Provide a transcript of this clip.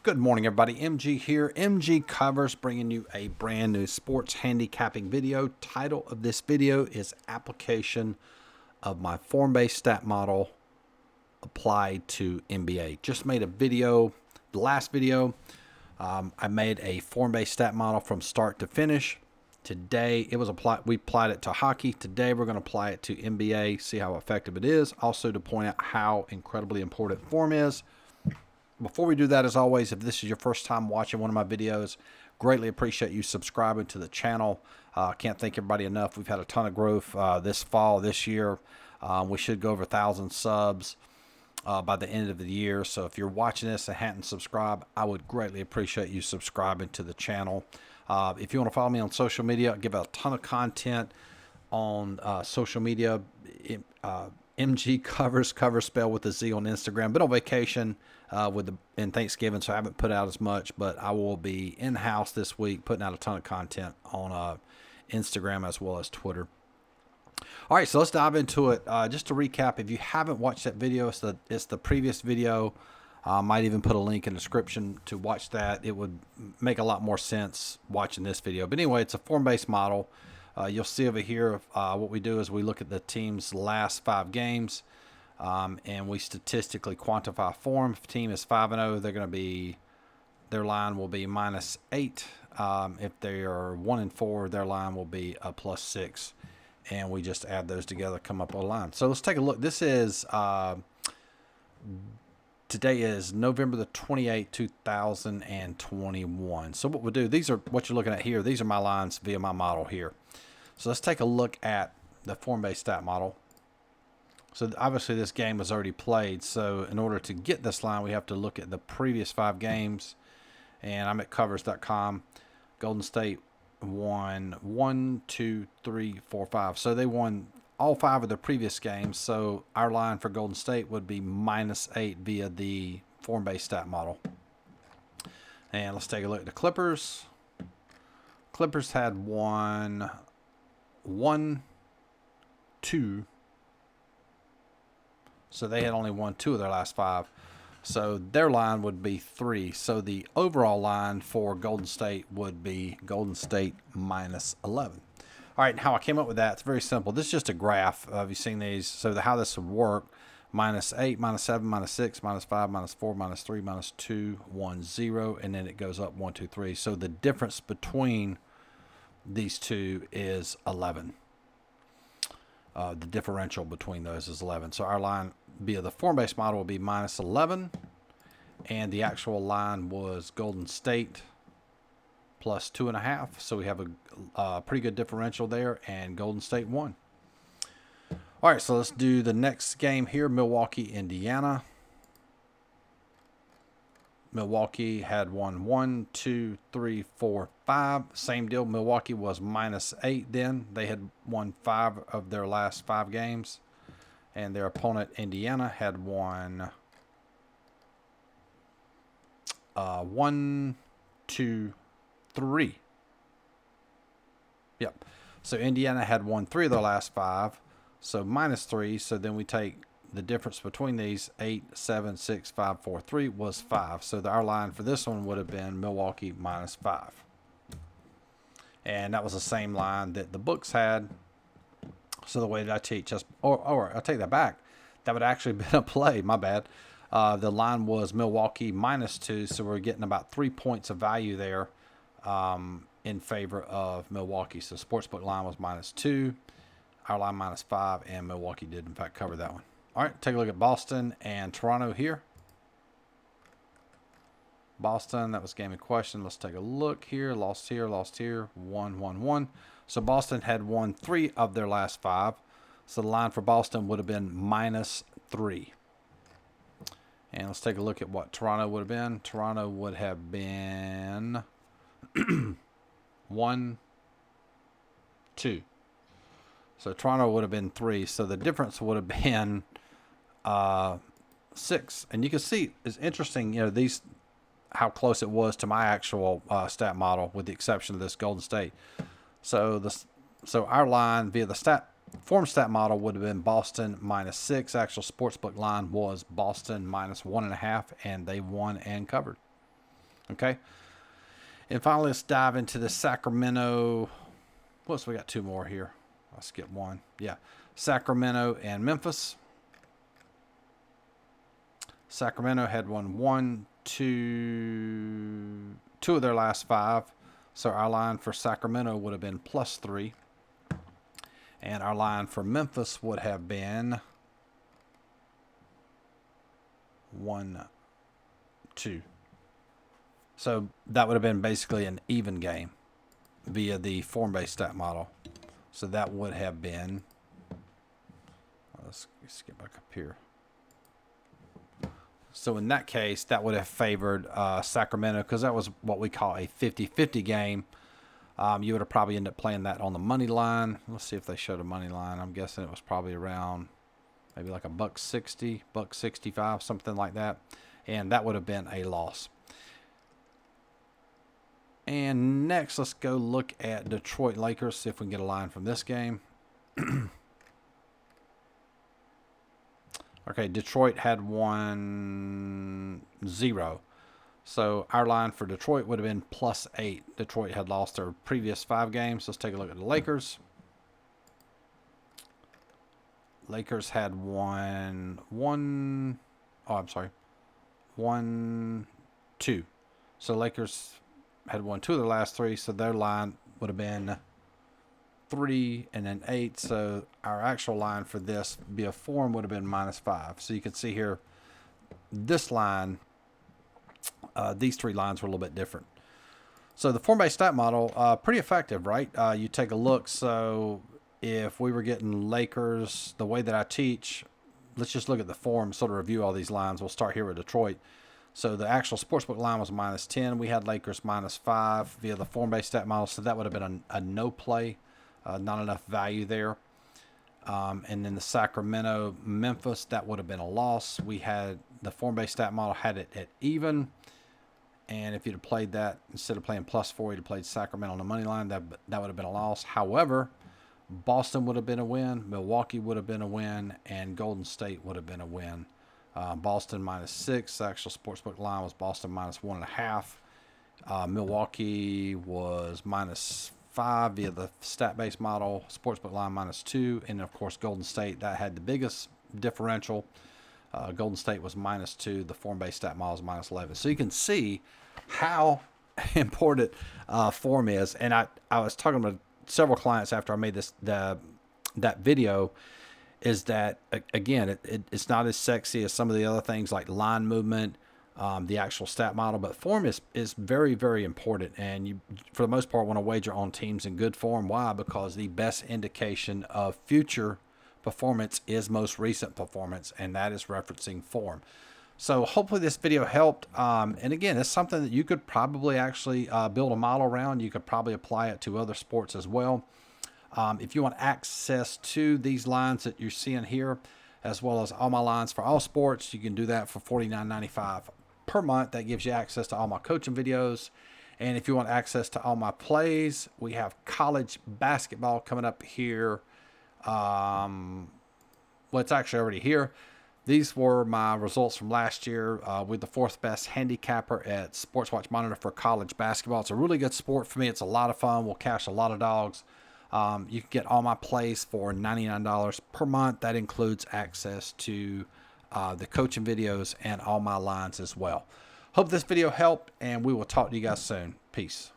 Good morning, everybody. MG here. MGCovers bringing you a brand new sports handicapping video. Title of this video is Application of My Form-Based Stat Model Applied to NBA. Just made a video, the last video. I made a form-based stat model from start to finish. Today, it was applied. We applied it to hockey. Today, we're going to apply it to NBA, see how effective it is. Also, to point out how incredibly important form is. Before we do that, as always, if this is your first time watching one of my videos, greatly appreciate you subscribing to the channel. Can't thank everybody enough. We've had a ton of growth this fall, this year. We should go over 1,000 subs by the end of the year. So if you're watching this and hadn't subscribed, I would greatly appreciate you subscribing to the channel. If you want to follow me on social media, I give out a ton of content on social media. MGCovers, cover spelled with a Z on Instagram. Been on vacation in Thanksgiving, so I haven't put out as much, but I will be in-house this week putting out a ton of content on Instagram as well as Twitter. All right, so let's dive into it. Just to recap, if you haven't watched that video, it's the previous video. I might even put a link in the description to watch that. It would make a lot more sense watching this video. But anyway, it's a form-based model. You'll see over here what we do is we look at the team's last 5 games, and we statistically quantify form. If a team is 5-0, they're going to be, their line will be -8. If they are 1-4, their line will be a +6, and we just add those together, come up with a line. So let's take a look. This is today is November the 28th, 2021. So what we'll do, these are what you're looking at here. These are my lines via my model here. So let's take a look at the form-based stat model. So obviously this game was already played. So in order to get this line, we have to look at the previous 5 games. And I'm at covers.com. Golden State won 1, 2, 3, 4, 5. So they won all 5 of their previous games. So our line for Golden State would be -8 via the form-based stat model. And let's take a look at the Clippers. Clippers had won 1, 2. So they had only won 2 of their last 5. So their line would be 3. So the overall line for Golden State would be Golden State -11. All right, how I came up with that, it's very simple. This is just a graph. Have you seen these? So how this would work, -8, -7, -6, -5, -4, -3, -2, 1, 0, and then it goes up 1, 2, 3. So the difference between these two is 11. The differential between those is 11. So our line via the form-based model will be -11, and the actual line was Golden State +2.5. So we have a pretty good differential there, and Golden State won. All right, so let's do the next game here, Milwaukee, Indiana. Milwaukee had won 1, 2, 3, 4, 5. Same deal. Milwaukee was -8 then. They had won 5 of their last 5 games. And their opponent, Indiana, had won 1, 2, 3. Yep. So Indiana had won 3 of their last 5. So -3. So then we take the difference between these, 8, 7, 6, 5, 4, 3 was 5. So our line for this one would have been Milwaukee -5. And that was the same line that the books had. So the way that I teach us, or I'll take that back. That would actually have been a play, my bad. The line was Milwaukee -2. So we're getting about 3 points of value there in favor of Milwaukee. So sportsbook line was -2. Our line -5, and Milwaukee did in fact cover that one. All right, take a look at Boston and Toronto here. Boston, that was game in question. Let's take a look here. Lost here, 1, 1, 1. So Boston had won 3 of their last 5. So the line for Boston would have been -3. And let's take a look at what Toronto would have been. Toronto would have been 1, 2. So Toronto would have been 3. So the difference would have been 6. And you can see it's interesting, these, how close it was to my actual stat model, with the exception of this Golden State. So our line via the form stat model would have been Boston -6. Actual sportsbook line was Boston -1.5, and they won and covered. Okay. And finally, let's dive into the Sacramento. Plus, we got two more here. I'll skip one. Yeah. Sacramento and Memphis. Sacramento had won two of their last 5. So our line for Sacramento would have been +3. And our line for Memphis would have been 1-2. So that would have been basically an even game via the form-based stat model. So that would have been, let's get back up here. So in that case, that would have favored Sacramento, because that was what we call a 50-50 game. You would have probably ended up playing that on the money line. Let's see if they showed a money line. I'm guessing it was probably around maybe like $1.60, $1.65, something like that. And that would have been a loss. And next, let's go look at Detroit Lakers, see if we can get a line from this game. Okay, Detroit had 1-0. So our line for Detroit would have been +8. Detroit had lost their previous 5 games. Let's take a look at the Lakers. Lakers had 1-2. So Lakers had won 2 of their last 3, so their line would have been 3 and then 8. So our actual line for this via form would have been -5. So you can see here, this line, these 3 lines were a little bit different. So the form-based stat model, pretty effective, right? You take a look. So if we were getting Lakers, the way that I teach, let's just look at the form, sort of review all these lines. We'll start here with Detroit. So the actual sportsbook line was -10. We had Lakers -5 via the form-based stat model. So that would have been a no play, not enough value there. And then the Sacramento Memphis, that would have been a loss. We had the form-based stat model had it at even. And if you'd have played that, instead of playing +4, you'd have played Sacramento on the money line. That would have been a loss. However, Boston would have been a win. Milwaukee would have been a win. And Golden State would have been a win. Boston -6. The actual sportsbook line was Boston -1.5. Milwaukee was -5 via the stat-based model. Sportsbook line -2. And, of course, Golden State, that had the biggest differential. Golden State was -2. The form-based stat model is -11. So you can see how important form is. And I was talking to several clients after I made that video, is that, again, it's not as sexy as some of the other things like line movement, the actual stat model, but form is very, very important. And you, for the most part, want to wager on teams in good form. Why? Because the best indication of future performance is most recent performance, and that is referencing form. So hopefully this video helped. And again, it's something that you could probably actually build a model around. You could probably apply it to other sports as well. If you want access to these lines that you're seeing here, as well as all my lines for all sports, you can do that for $49.95 per month. That gives you access to all my coaching videos. And if you want access to all my plays, we have college basketball coming up here. Well, it's actually already here. These were my results from last year with the 4th best handicapper at Sports Watch Monitor for college basketball. It's a really good sport for me. It's a lot of fun. We'll cash a lot of dogs. You can get all my plays for $99 per month. That includes access to the coaching videos and all my lines as well. Hope this video helped, and we will talk to you guys soon. Peace.